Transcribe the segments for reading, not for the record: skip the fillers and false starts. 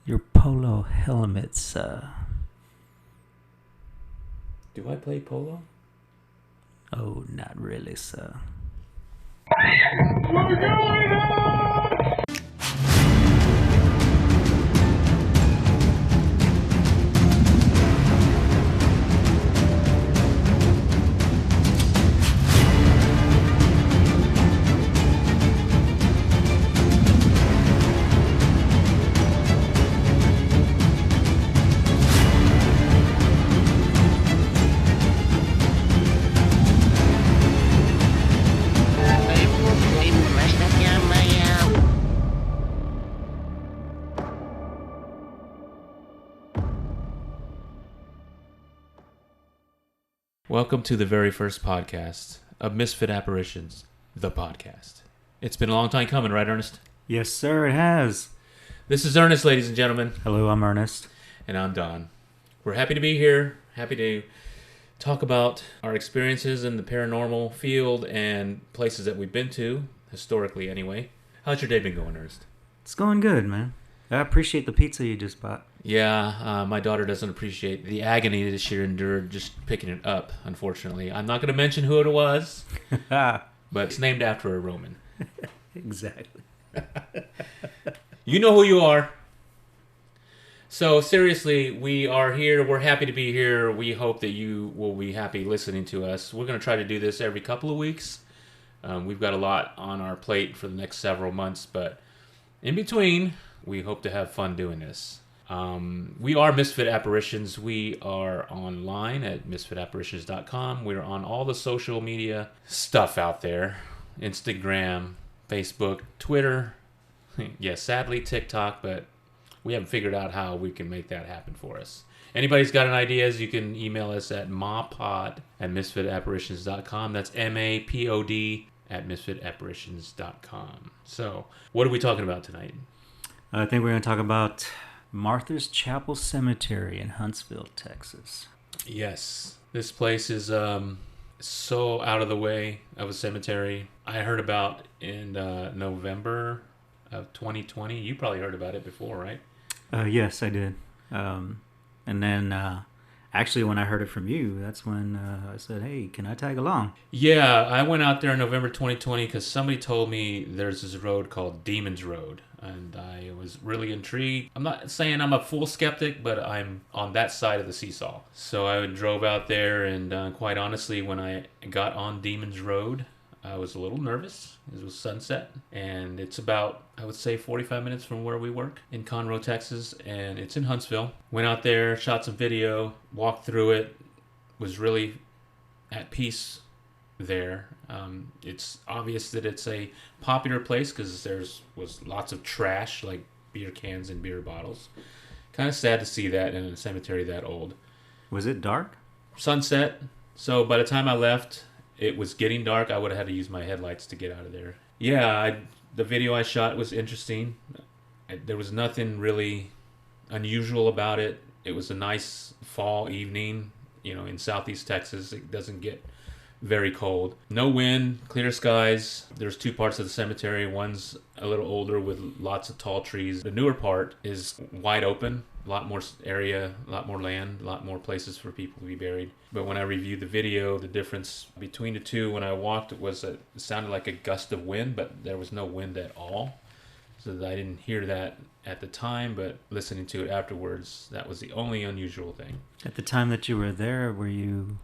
Your polo helmet, sir. Do I play polo? Oh, not really, sir. Welcome to the very first podcast of Misfit Apparitions, the podcast. It's been a long time coming, right, Ernest? Yes, sir, it has. This is Ernest, ladies and gentlemen. Hello, I'm Ernest. And I'm Don. We're happy to be here, happy to talk about our experiences in the paranormal field and places that we've been to, historically anyway. How's your day been going, Ernest? It's going good, man. I appreciate the pizza you just bought. Yeah, my daughter doesn't appreciate the agony that she endured just picking it up, unfortunately. I'm not going to mention who it was, but it's named after a Roman. Exactly. You know who you are. So seriously, we are here. We're happy to be here. We hope that you will be happy listening to us. We're going to try to do this every couple of weeks. We've got a lot on our plate for the next several months, but in between, we hope to have fun doing this. We are Misfit Apparitions. We are online at misfitapparitions.com. We're on all the social media stuff out there. Instagram, Facebook, Twitter. Yes, sadly TikTok, but we haven't figured out how we can make that happen for us. Anybody's got any ideas, you can email us at mapod@misfitapparitions.com. That's MAPOD at misfitapparitions.com. So, what are we talking about tonight? I think we're going to talk about Martha's Chapel Cemetery in Huntsville, Texas. Yes. This place is so out of the way of a cemetery. I heard about in November of 2020. You probably heard about it before, right? Yes, I did. And then, actually, when I heard it from you, that's when I said, hey, can I tag along? Yeah, I went out there in November 2020 because somebody told me there's this road called Demon's Road. And I was really intrigued. I'm not saying I'm a full skeptic, but I'm on that side of the seesaw. So I drove out there, and quite honestly, when I got on Demon's Road, I was a little nervous. It was sunset, and it's about, I would say, 45 minutes from where we work in Conroe, Texas, and it's in Huntsville. Went out there, shot some video, walked through it, was really at peace there. It's obvious that it's a popular place because was lots of trash, like beer cans and beer bottles. Kind of sad to see that in a cemetery that old. Was it dark? Sunset. So by the time I left, it was getting dark. I would have had to use my headlights to get out of there. Yeah, the video I shot was interesting. There was nothing really unusual about it. It was a nice fall evening, in southeast Texas. It doesn't get very cold. No wind, clear skies. There's two parts of the cemetery. One's a little older with lots of tall trees. The newer part is wide open. A lot more area, a lot more land, a lot more places for people to be buried. But when I reviewed the video, the difference between the two when I walked it sounded like a gust of wind, but there was no wind at all. So I didn't hear that at the time, but listening to it afterwards, that was the only unusual thing. At the time that you were there, were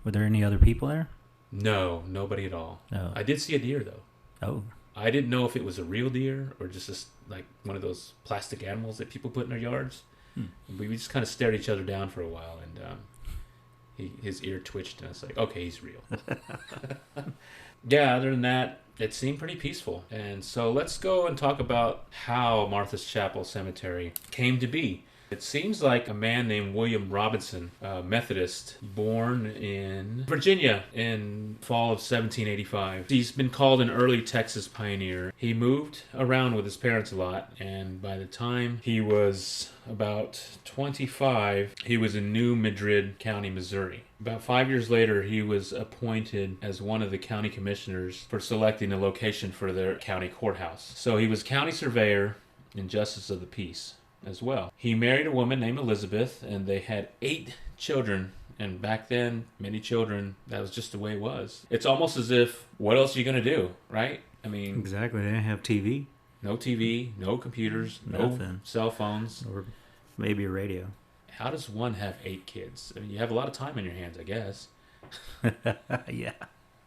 there any other people there? No, nobody at all. No. I did see a deer, though. Oh. I didn't know if it was a real deer or just like one of those plastic animals that people put in their yards. We just kind of stared each other down for a while, and his ear twitched, and I was like, okay, he's real. Yeah, other than that, it seemed pretty peaceful. And so let's go and talk about how Martha's Chapel Cemetery came to be. It seems like a man named William Robinson, a Methodist, born in Virginia in fall of 1785. He's been called an early Texas pioneer. He moved around with his parents a lot, and by the time he was about 25, he was in New Madrid County, Missouri. About 5 years later, he was appointed as one of the county commissioners for selecting a location for their county courthouse. So he was county surveyor and justice of the peace. as well. He married a woman named Elizabeth, and they had 8 children. And back then, many children, that was just the way it was. It's almost as if, what else are you going to do, right? I mean... Exactly. They didn't have TV. No TV, no computers, no cell phones. Or maybe a radio. How does one have 8 kids? I mean, you have a lot of time in your hands, I guess. Yeah.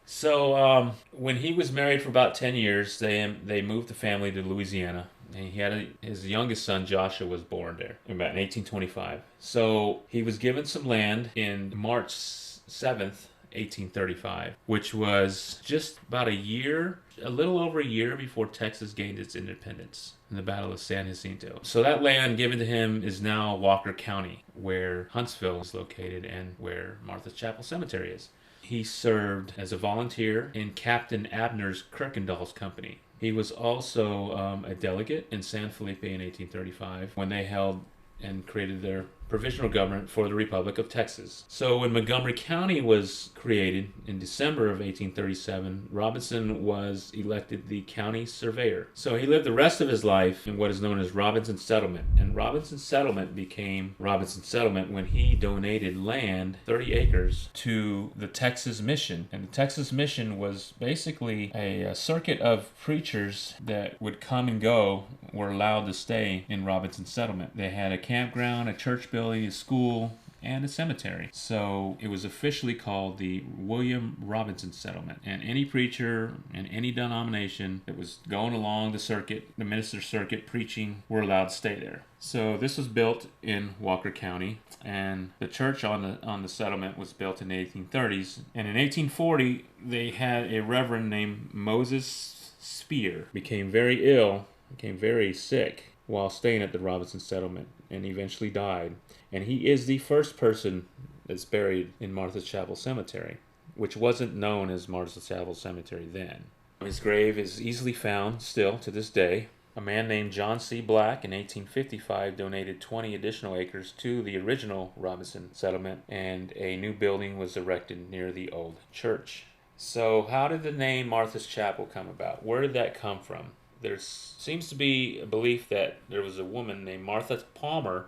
So when he was married for about 10 years, they moved the family to Louisiana. And he had his youngest son, Joshua, was born there in about 1825. So he was given some land in March 7th, 1835, which was just about a little over a year before Texas gained its independence in the Battle of San Jacinto. So that land given to him is now Walker County, where Huntsville is located and where Martha's Chapel Cemetery is. He served as a volunteer in Captain Abner's Kirkendall's company. He was also a delegate in San Felipe in 1835 when they held and created their provisional government for the Republic of Texas. So when Montgomery County was created in December of 1837, Robinson was elected the county surveyor. So he lived the rest of his life in what is known as Robinson Settlement. And Robinson Settlement became Robinson Settlement when he donated land, 30 acres, to the Texas Mission. And the Texas Mission was basically a circuit of preachers that would come and go, were allowed to stay in Robinson Settlement. They had a campground, a church building, a school, and a cemetery. So it was officially called the William Robinson Settlement. And any preacher in any denomination that was going along the circuit, the minister's circuit, preaching, were allowed to stay there. So this was built in Walker County, and the church on the settlement was built in the 1830s. And in 1840, they had a reverend named Moses Spear became very ill, became very sick while staying at the Robinson Settlement, and eventually died. And he is the first person that's buried in Martha's Chapel Cemetery, which wasn't known as Martha's Chapel Cemetery then. His grave is easily found still to this day. A man named John C. Black in 1855 donated 20 additional acres to the original Robinson Settlement, and a new building was erected near the old church. So how did the name Martha's Chapel come about? Where did that come from? There seems to be a belief that there was a woman named Martha Palmer,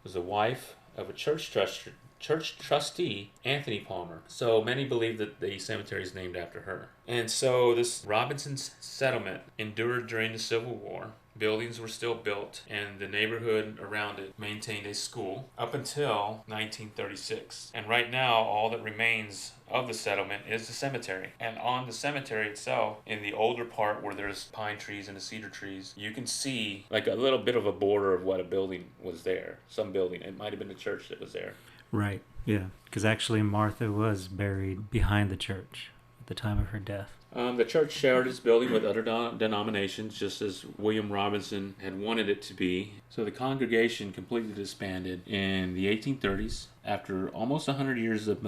was the wife of a church trustee, Anthony Palmer. So many believe that the cemetery is named after her. And so this Robinson Settlement endured during the Civil War. Buildings were still built, and the neighborhood around it maintained a school up until 1936. And right now, all that remains of the settlement is the cemetery. And on the cemetery itself, in the older part where there's pine trees and the cedar trees, you can see like a little bit of a border of what a building was there. Some building. It might have been the church that was there. Right, yeah. Because actually Martha was buried behind the church at the time of her death. The church shared its building with other denominations, just as William Robinson had wanted it to be. So the congregation completely disbanded in the 1830s after almost 100 years of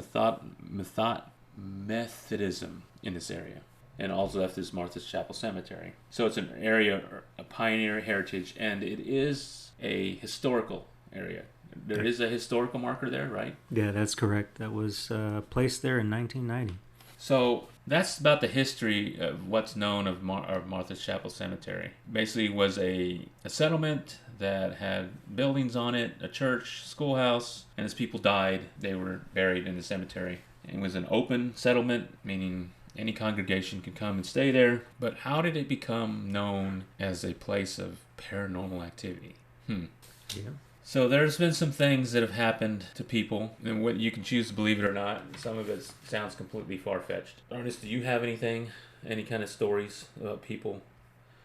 Methodism in this area. And all that's left is Martha's Chapel Cemetery. So it's an area, a pioneer heritage, and it is a historical area. There is a historical marker there, right? Yeah, that's correct. That was placed there in 1990. So that's about the history of what's known of Martha's Chapel Cemetery. Basically, it was a settlement that had buildings on it, a church, schoolhouse, and as people died, they were buried in the cemetery. It was an open settlement, meaning any congregation could come and stay there. But how did it become known as a place of paranormal activity? Yeah. So there's been some things that have happened to people, and what you can choose to believe it or not. Some of it sounds completely far-fetched. Ernest, do you have anything, any kind of stories about people?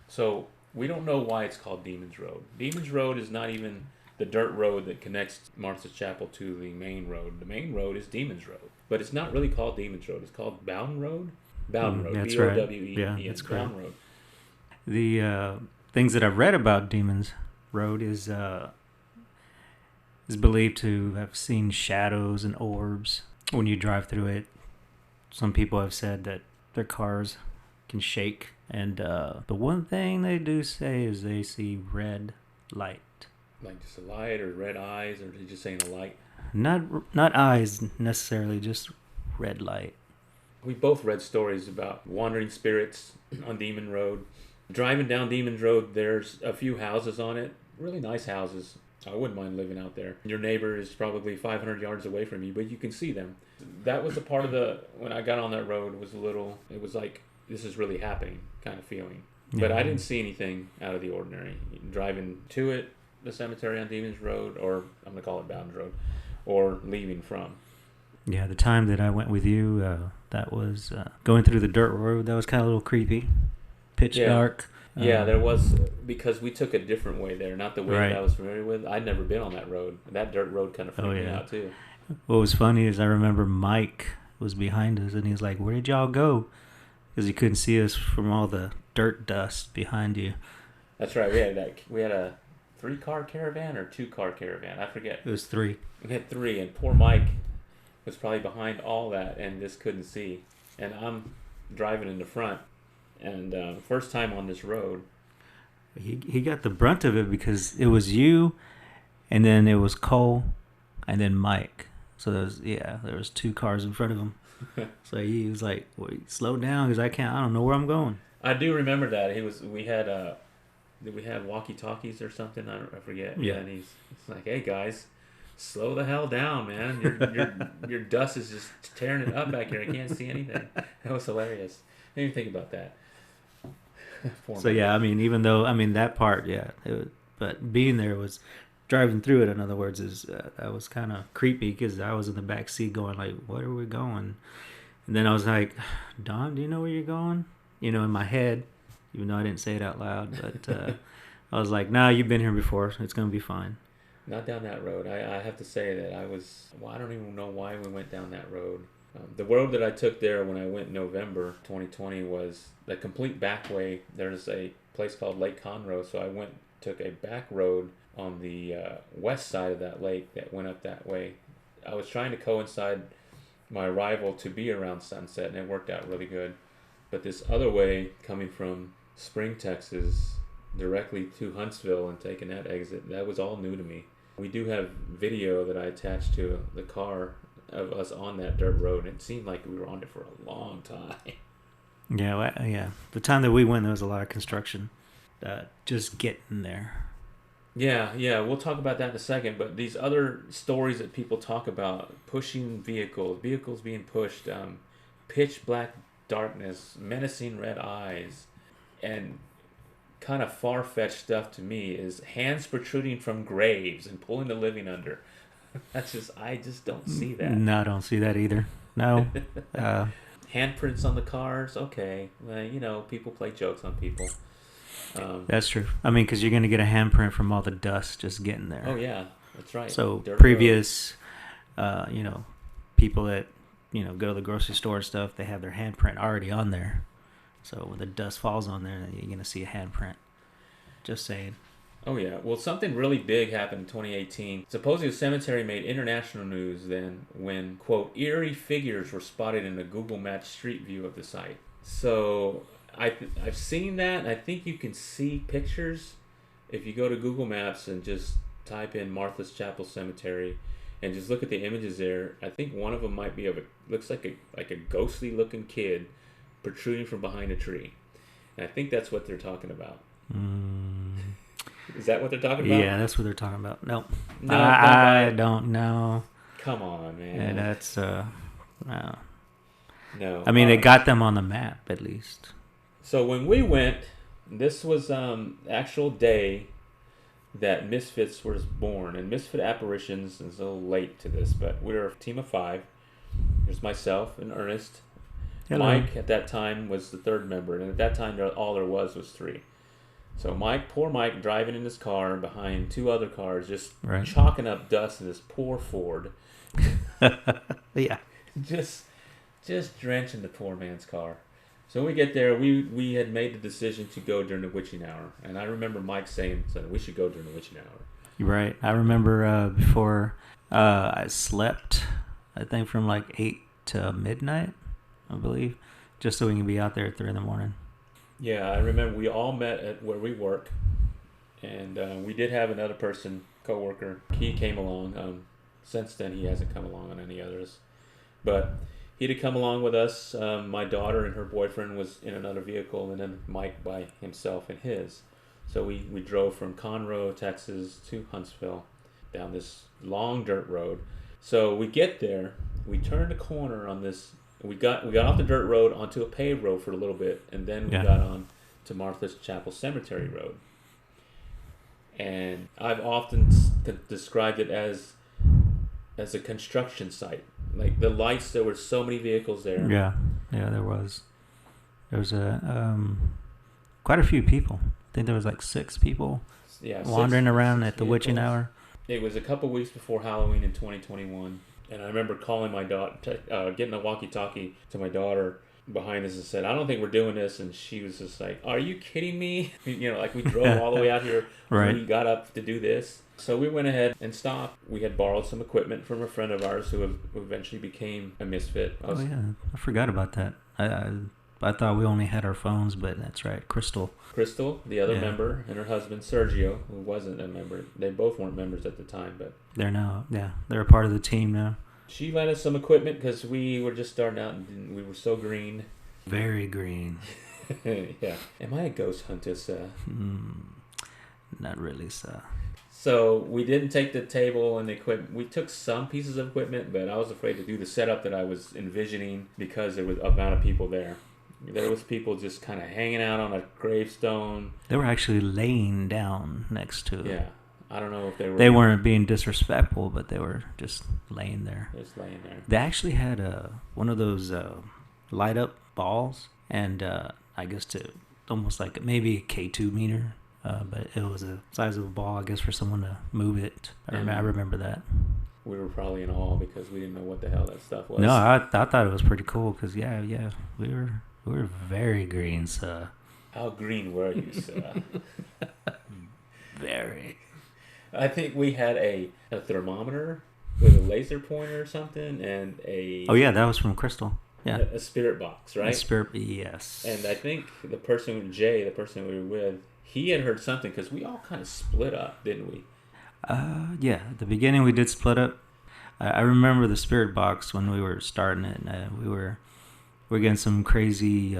So we don't know why it's called Demon's Road. Demon's Road is not even the dirt road that connects Martha's Chapel to the main road. The main road is Demon's Road, but it's not really called Demon's Road. It's called Bowden Road. Bowden Road. That's B-O-W-E-D-N. right. Yeah, that's correct. Bowden Road. The things that I've read about Demon's Road is believed to have seen shadows and orbs when you drive through it. Some people have said that their cars can shake. And the one thing they do say is they see red light. Like just a light or red eyes, or did you just saying a light? Not eyes necessarily, just red light. We both read stories about wandering spirits on Demon Road. Driving down Demon's Road, there's a few houses on it really nice houses. I wouldn't mind living out there. Your neighbor is probably 500 yards away from you, but you can see them. That was a part of when I got on that road was it was like, this is really happening kind of feeling. But I didn't see anything out of the ordinary. Driving to it, the cemetery on Demons Road, or I'm going to call it Bowden Road, or leaving from. Yeah, the time that I went with you, that was going through the dirt road. That was kind of a little creepy. Pitch dark. Yeah, there was, because we took a different way there, not the way that I was familiar with. I'd never been on that road. That dirt road kind of freaked me out, too. What was funny is I remember Mike was behind us, and he's like, where did y'all go? Because he couldn't see us from all the dirt dust behind you. That's right. We had a 3-car caravan or 2-car caravan. I forget. It was 3. We had 3, and poor Mike was probably behind all that and just couldn't see. And I'm driving in the front. And first time on this road. He got the brunt of it because it was you, and then it was Cole, and then Mike. So there was 2 cars in front of him. So he was like, "Wait, slow down, because I don't know where I'm going." I do remember that. Did we have walkie-talkies or something? I forget. Yeah. And he's like, "Hey guys, slow the hell down, man. Your dust is just tearing it up back here. I can't see anything." That was hilarious. I didn't even think about that. So yeah, I mean, even though that part, but being there was driving through it. In other words, that was kind of creepy because I was in the back seat going like, "Where are we going?" And then I was like, "Don, do you know where you're going?" In my head, even though I didn't say it out loud, but I was like, "Nah, you've been here before. So it's gonna be fine." Not down that road. I have to say that I don't even know why we went down that road. The road that I took there when I went in November 2020 was the complete back way. There's a place called Lake Conroe, so I took a back road on the west side of that lake that went up that way. I was trying to coincide my arrival to be around sunset, and it worked out really good. But this other way, coming from Spring, Texas, directly to Huntsville and taking that exit, that was all new to me. We do have video that I attached to the car of us on that dirt road. It seemed like we were on it for a long time. Yeah. The time that we went, there was a lot of construction. Just getting there. Yeah. We'll talk about that in a second. But these other stories that people talk about, pushing vehicles being pushed, pitch black darkness, menacing red eyes, and kind of far-fetched stuff to me is hands protruding from graves and pulling the living under. I just don't see that. No, I don't see that either. No. Handprints on the cars, okay. Well, people play jokes on people. That's true. I mean, because you're going to get a handprint from all the dust just getting there. Oh, yeah. That's right. So previous, people that, go to the grocery store and stuff, they have their handprint already on there. So when the dust falls on there, you're going to see a handprint. Just saying. Oh, yeah. Well, something really big happened in 2018. Supposedly the cemetery made international news then when, quote, eerie figures were spotted in a Google Maps street view of the site. So I've seen that. I think you can see pictures if you go to Google Maps and just type in Martha's Chapel Cemetery and just look at the images there. I think one of them might be looks like a ghostly looking kid protruding from behind a tree. And I think that's what they're talking about. Is that what they're talking about? Yeah, that's what they're talking about. Nope. No, I don't know. Come on, man. Yeah, that's no. No. I mean, they got them on the map at least. So when we went, this was actual day that Misfits was born, and Misfit Apparitions is a little late to this, but we were a team of 5. There's myself and Ernest. Hello. Mike at that time was the 3rd member, and at that time all there was 3. So poor Mike, driving in his car behind 2 other cars, just chalking up dust in this poor Ford. Yeah. Just drenching the poor man's car. So when we get there, we had made the decision to go during the witching hour. And I remember Mike saying we should go during the witching hour. You're right. I remember before I slept, I think from like 8 to midnight, I believe, just so we can be out there at 3 a.m. Yeah, I remember we all met at where we work, and we did have another coworker. He came along. Since then, he hasn't come along on any others, but he'd have come along with us. My daughter and her boyfriend was in another vehicle, and then Mike by himself in his. So we drove from Conroe, Texas to Huntsville down this long dirt road. So we get there, we turn the corner on this. We got off the dirt road onto a paved road for a little bit, and then we got on to Martha's Chapel Cemetery Road. And I've often described it as a construction site. Like the lights, there were so many vehicles there. Yeah, there was. There was quite a few people. I think there was like 6 people wandering around at the witching hour. It was a couple weeks before Halloween in 2021, and I remember calling my daughter, getting a walkie-talkie to my daughter behind us and said, "I don't think we're doing this," and she was just like, "Are you kidding me?" Like we drove all the way out here. Right. We got up to do this. So we went ahead and stopped. We had borrowed some equipment from a friend of ours who eventually became a misfit. I forgot about that. I thought we only had our phones, but that's right. Crystal, the other member, and her husband, Sergio, who wasn't a member. They both weren't members at the time, but... They're now, they're a part of the team now. She lent us some equipment because we were just starting out and we were so green. Very green. Yeah. Am I a ghost hunter, sir? Not really, sir. So we didn't take the table and the equipment. We took some pieces of equipment, but I was afraid to do the setup that I was envisioning because there was a amount of people there. There was people just kind of hanging out on a gravestone. They were actually laying down next to it. Yeah. I don't know if they were... They weren't being disrespectful, but they were just laying there. Just laying there. They actually had one of those light-up balls, and I guess to almost like maybe a K2 meter, but it was the size of a ball, I guess, for someone to move it. I remember that. We were probably in awe because we didn't know what the hell that stuff was. No, I thought it was pretty cool because, we were very green, sir. How green were you, sir? Very. I think we had a thermometer with a laser pointer or something, and a... Oh, yeah, that was from Crystal. Yeah. A spirit box, right? Yes. And I think the person we were with, he had heard something because we all kind of split up, didn't we? Yeah, at the beginning we did split up. I remember the spirit box when we were starting it. We were getting some crazy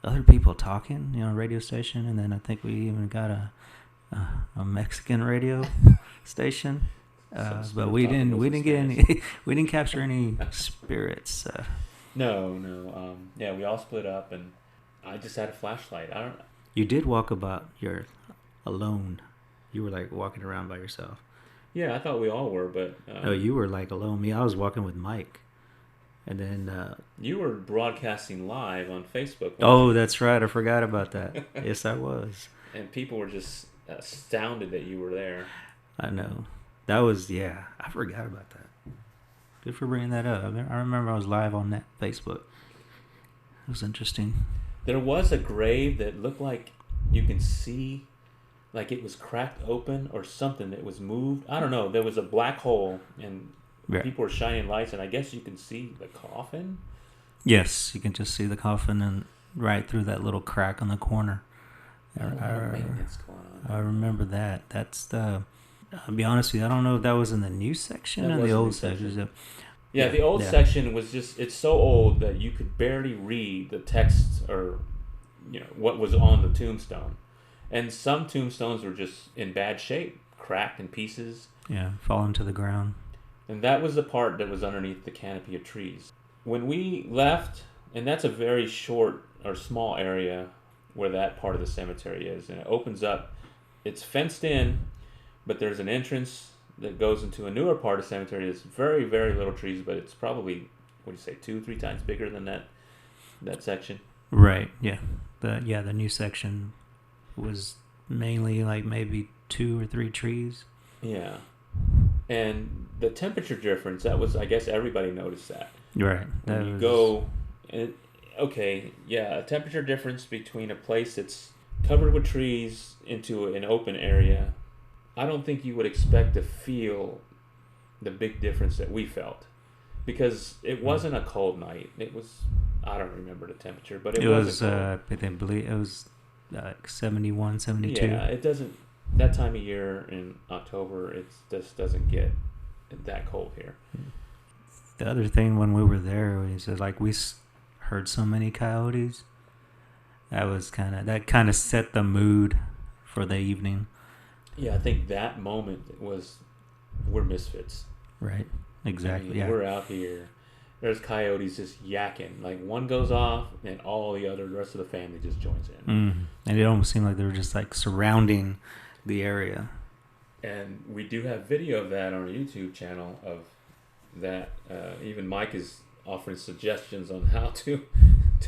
other people talking, radio station, and then I think we even got a Mexican radio station. But we didn't get any. We didn't capture any spirits. No. Yeah, we all split up, and I just had a flashlight. You did walk about. You're alone. You were like walking around by yourself. Yeah, I thought we all were, but... No, you were like alone. I was walking with Mike. And then... you were broadcasting live on Facebook. Oh, that's right. I forgot about that. Yes, I was. And people were just astounded that you were there. I know. That was... Yeah, I forgot about that. Good for bringing that up. I remember I was live on that Facebook. It was interesting. There was a grave that looked like you can see... like it was cracked open or something that was moved. I don't know. There was a black hole and people were shining lights, and I guess you can see the coffin. Yes, you can just see the coffin and right through that little crack on the corner. I remember that. That's the... I'll be honest with you, I don't know if that was in the new section or the old section. Yeah, the old section was just... It's so old that you could barely read the text or what was on the tombstone. And some tombstones were just in bad shape, cracked in pieces. Yeah, falling to the ground. And that was the part that was underneath the canopy of trees. When we left, and that's a very short or small area where that part of the cemetery is, and it opens up. It's fenced in, but there's an entrance that goes into a newer part of the cemetery. It's very, very little trees, but it's probably, 2-3 times bigger than that section. Right, yeah. The new section was mainly like maybe 2 or 3 trees. Yeah. And the temperature difference, that was, I guess everybody noticed that. Right. When you go, a temperature difference between a place that's covered with trees into an open area. I don't think you would expect to feel the big difference that we felt. Because it wasn't a cold night. It was, I don't remember the temperature, but it was I believe it was like 71, 72. Yeah, it doesn't, that time of year in October, it just doesn't get that cold here. The other thing when we were there was like we heard so many coyotes. That kind of set the mood for the evening. Yeah, I think that moment we're misfits. Right. Exactly. I mean, Yeah. we're out here. There's coyotes just yakking. Like one goes off, and the rest of the family just joins in. And it almost seemed like they were just like surrounding the area. And we do have video of that on our YouTube channel of that. Even Mike is offering suggestions on how to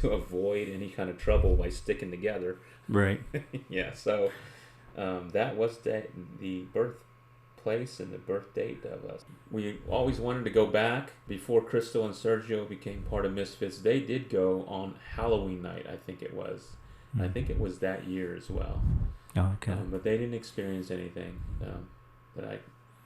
avoid any kind of trouble by sticking together. Right. Yeah. So that was the birthplace and the birth date of us. We always wanted to go back before Crystal and Sergio became part of Misfits. They did go on Halloween night, I think it was. I think it was that year as well. Oh, okay. But they didn't experience anything that I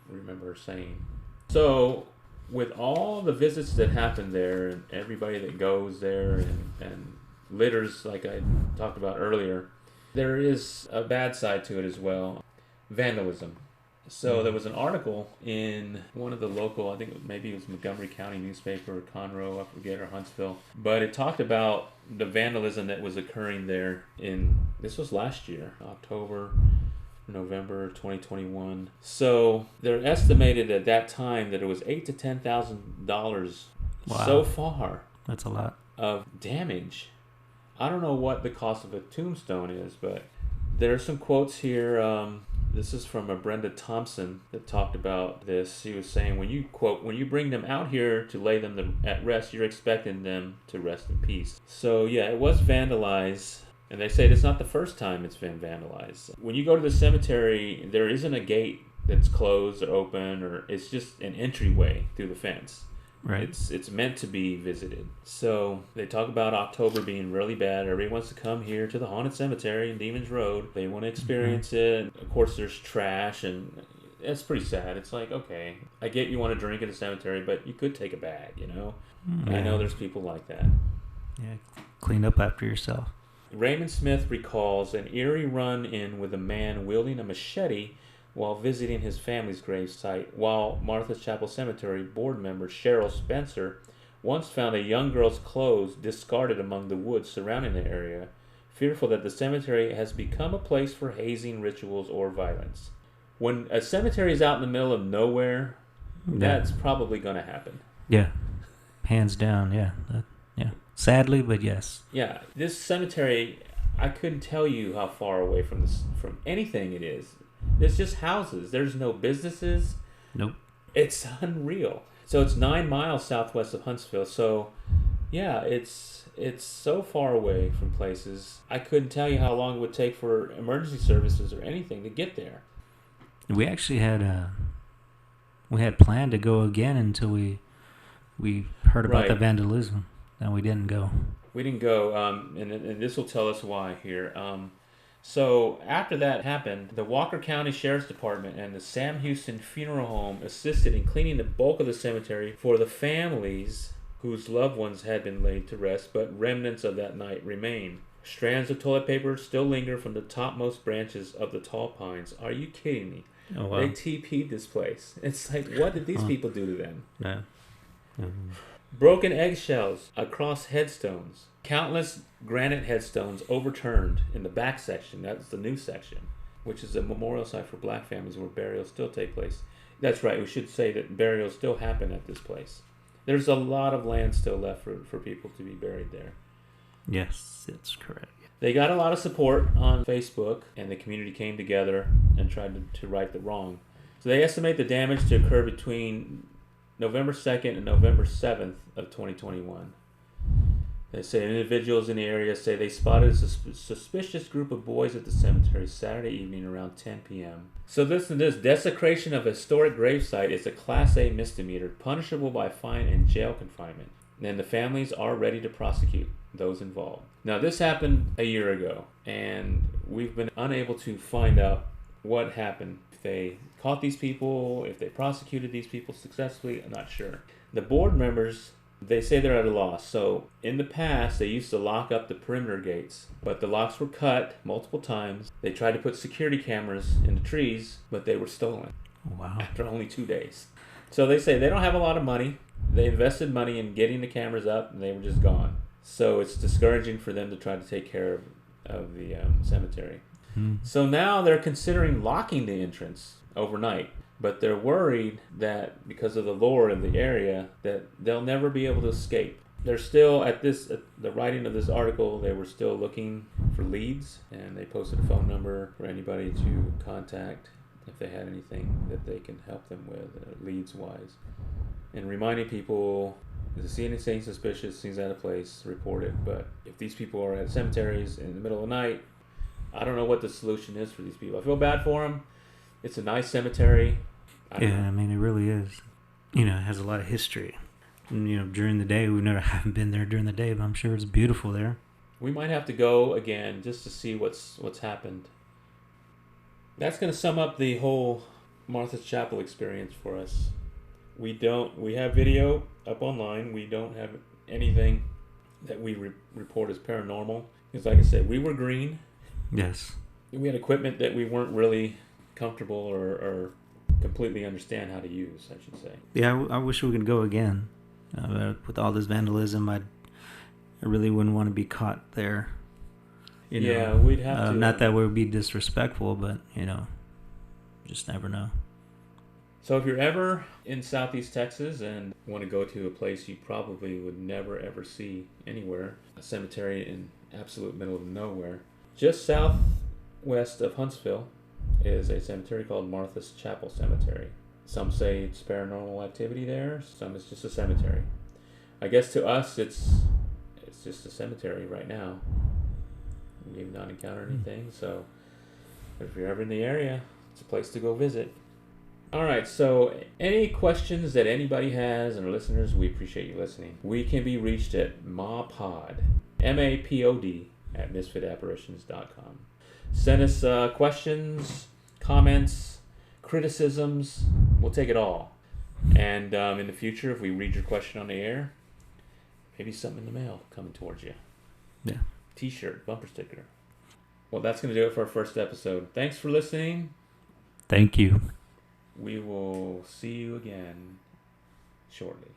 remember saying. So with all the visits that happen there and everybody that goes there and litters, like I talked about earlier, there is a bad side to it as well. Vandalism. So there was an article in one of the local, I think maybe it was Montgomery County newspaper, or Conroe, I forget, or Huntsville. But it talked about the vandalism that was occurring there this was last year, October, November 2021. So they're estimated at that time that it was $8,000 to $10,000 so far. That's a lot of damage. I don't know what the cost of a tombstone is, but there are some quotes here. This is from a Brenda Thompson that talked about this. She was saying, when you bring them out here to lay them at rest, you're expecting them to rest in peace. So yeah, it was vandalized. And they say it's not the first time it's been vandalized. When you go to the cemetery, there isn't a gate that's closed or open, or it's just an entryway through the fence. Right. It's meant to be visited. So they talk about October being really bad. Everybody wants to come here to the haunted cemetery in Demons Road. They want to experience it. Of course, there's trash, and it's pretty sad. It's like, okay, I get you want to drink at a cemetery, but you could take a bag, you know? Yeah. I know there's people like that. Yeah, clean up after yourself. Raymond Smith recalls an eerie run-in with a man wielding a machete while visiting his family's grave site, while Martha's Chapel Cemetery board member Cheryl Spencer once found a young girl's clothes discarded among the woods surrounding the area, fearful that the cemetery has become a place for hazing rituals or violence. When a cemetery is out in the middle of nowhere, that's probably going to happen. Yeah, hands down, yeah. Yeah, sadly, but yes. Yeah, this cemetery, I couldn't tell you how far away from anything it is. There's just houses. There's no businesses. Nope. It's unreal. So it's 9 miles southwest of Huntsville. So, yeah, it's so far away from places. I couldn't tell you how long it would take for emergency services or anything to get there. We actually had planned to go again until we heard about the vandalism, and we didn't go. We didn't go, and this will tell us why here. So after that happened, the Walker County Sheriff's Department and the Sam Houston Funeral Home assisted in cleaning the bulk of the cemetery for the families whose loved ones had been laid to rest, but remnants of that night remain. Strands of toilet paper still linger from the topmost branches of the tall pines. Are you kidding me? Oh, wow. They TP'd this place. It's like, what did these people do to them? Yeah. Mm-hmm. Broken eggshells across headstones. Countless granite headstones overturned in the back section. That's the new section, which is a memorial site for black families where burials still take place. That's right. We should say that burials still happen at this place. There's a lot of land still left for people to be buried there. Yes, that's correct. They got a lot of support on Facebook, and the community came together and tried to right the wrong. So they estimate the damage to occur between November 2nd and November 7th of 2021. They say individuals in the area say they spotted a suspicious group of boys at the cemetery Saturday evening around 10 p.m. So listen to this. Desecration of a historic gravesite is a Class A misdemeanor, punishable by fine and jail confinement. And the families are ready to prosecute those involved. Now, this happened a year ago, and we've been unable to find out what happened. If they caught these people, if they prosecuted these people successfully, I'm not sure. The board members, they say they're at a loss. So in the past, they used to lock up the perimeter gates, but the locks were cut multiple times. They tried to put security cameras in the trees, but they were stolen. Wow. After only 2 days. So they say they don't have a lot of money. They invested money in getting the cameras up, and they were just gone. So it's discouraging for them to try to take care of the cemetery. So now they're considering locking the entrance overnight. But they're worried that because of the lore in the area, that they'll never be able to escape. They're still at the writing of this article, they were still looking for leads, and they posted a phone number for anybody to contact if they had anything that they can help them with, leads wise. And reminding people, if you see anything suspicious, seems out of place, report it. But if these people are at cemeteries in the middle of the night, I don't know what the solution is for these people. I feel bad for them. It's a nice cemetery. I mean, it really is. It has a lot of history. And, during the day, we haven't been there during the day, but I'm sure it's beautiful there. We might have to go again just to see what's happened. That's going to sum up the whole Martha's Chapel experience for us. We have video up online. We don't have anything that we report as paranormal. Because like I said, we were green. Yes. We had equipment that we weren't really comfortable or completely understand how to use, I should say. Yeah, I wish we could go again. With all this vandalism, I really wouldn't want to be caught there. Yeah, we'd have to. Not that we would be disrespectful, but, just never know. So if you're ever in Southeast Texas and want to go to a place you probably would never ever see anywhere, a cemetery in absolute middle of nowhere, just southwest of Huntsville is a cemetery called Martha's Chapel Cemetery. Some say it's paranormal activity there, some it's just a cemetery. I guess to us it's just a cemetery right now. We've not encountered anything, so if you're ever in the area, it's a place to go visit. Alright, so any questions that anybody has, and our listeners, we appreciate you listening. We can be reached at MAPOD, MAPOD, at misfitapparitions.com. Send us questions, comments, criticisms. We'll take it all. And in the future, if we read your question on the air, maybe something in the mail coming towards you. Yeah. T-shirt, bumper sticker. Well, that's going to do it for our first episode. Thanks for listening. Thank you. We will see you again shortly.